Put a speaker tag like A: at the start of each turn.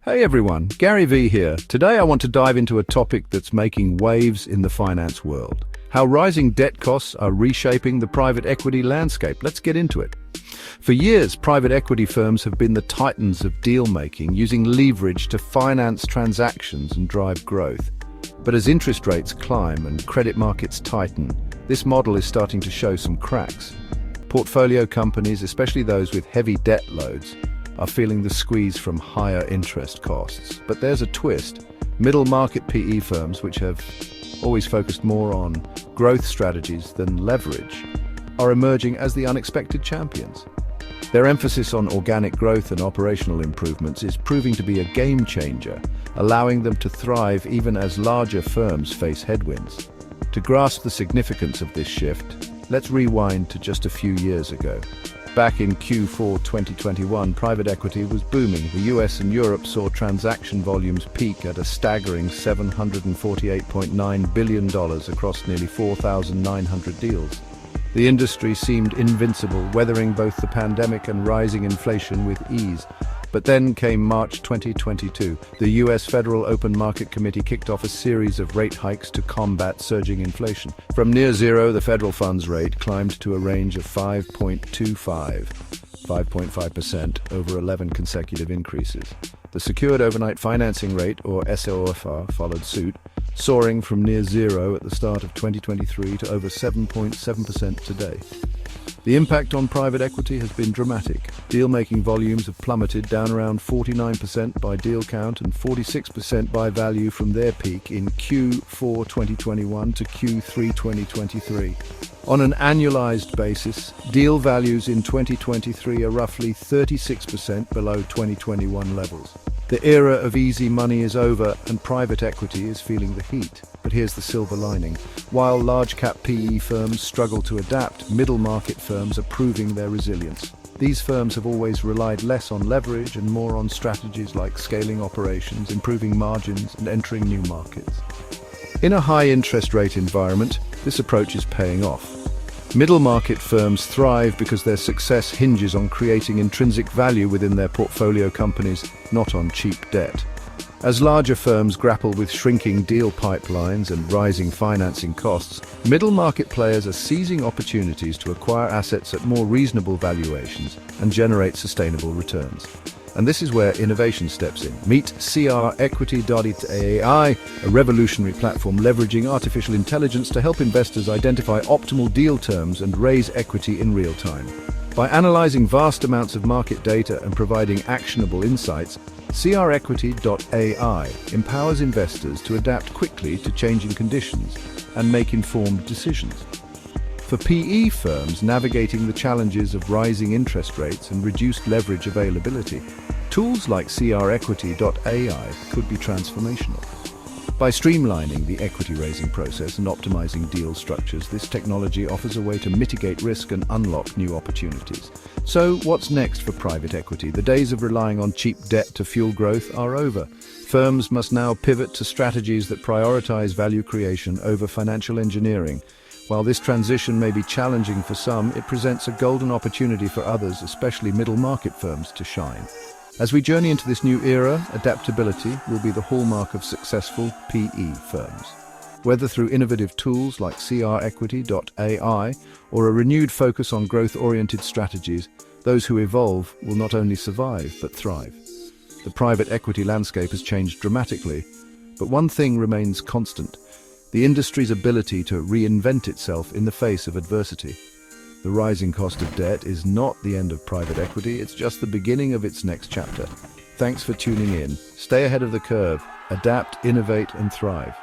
A: Hey everyone, Gary V here. Today I want to dive into a topic that's making waves in the finance world. How rising debt costs are reshaping the private equity landscape. Let's get into it. For years, private equity firms have been the titans of deal-making, using leverage to finance transactions and drive growth. But as interest rates climb and credit markets tighten, this model is starting to show some cracks. Portfolio companies, especially those with heavy debt loads, are feeling the squeeze from higher interest costs. But there's a twist. Middle market PE firms, which have always focused more on growth strategies than leverage, are emerging as the unexpected champions. Their emphasis on organic growth and operational improvements is proving to be a game changer, allowing them to thrive even as larger firms face headwinds. To grasp the significance of this shift, let's rewind to just a few years ago. Back in Q4 2021, private equity was booming. The US and Europe saw transaction volumes peak at a staggering $748.9 billion across nearly 4,900 deals. The industry seemed invincible, weathering both the pandemic and rising inflation with ease. But then came March 2022. The US Federal Open Market Committee kicked off a series of rate hikes to combat surging inflation. From near zero, the federal funds rate climbed to a range of 5.5% over 11 consecutive increases. The Secured Overnight Financing Rate, or SOFR, followed suit, soaring from near zero at the start of 2023 to over 7.7% today. The impact on private equity has been dramatic. Deal-making volumes have plummeted, down around 49% by deal count and 46% by value from their peak in Q4 2021 to Q3 2023. On an annualized basis, deal values in 2023 are roughly 36% below 2021 levels. The era of easy money is over and private equity is feeling the heat. But here's the silver lining. While large-cap PE firms struggle to adapt, middle-market firms are proving their resilience. These firms have always relied less on leverage and more on strategies like scaling operations, improving margins, and entering new markets. In a high-interest rate environment, this approach is paying off. Middle-market firms thrive because their success hinges on creating intrinsic value within their portfolio companies, not on cheap debt. As larger firms grapple with shrinking deal pipelines and rising financing costs, middle-market players are seizing opportunities to acquire assets at more reasonable valuations and generate sustainable returns. And this is where innovation steps in. Meet CR Equity.Ai, a revolutionary platform leveraging artificial intelligence to help investors identify optimal deal terms and raise equity in real time. By analyzing vast amounts of market data and providing actionable insights, CR Equity.Ai empowers investors to adapt quickly to changing conditions and make informed decisions. For PE firms navigating the challenges of rising interest rates and reduced leverage availability, tools like CR Equity.Ai could be transformational. By streamlining the equity-raising process and optimizing deal structures, this technology offers a way to mitigate risk and unlock new opportunities. So, what's next for private equity? The days of relying on cheap debt to fuel growth are over. Firms must now pivot to strategies that prioritize value creation over financial engineering. While this transition may be challenging for some, it presents a golden opportunity for others, especially middle-market firms, to shine. As we journey into this new era, adaptability will be the hallmark of successful PE firms. Whether through innovative tools like CR Equity.Ai or a renewed focus on growth-oriented strategies, those who evolve will not only survive but thrive. The private equity landscape has changed dramatically, but one thing remains constant: the industry's ability to reinvent itself in the face of adversity. The rising cost of debt is not the end of private equity, it's just the beginning of its next chapter. Thanks for tuning in. Stay ahead of the curve, adapt, innovate, and thrive.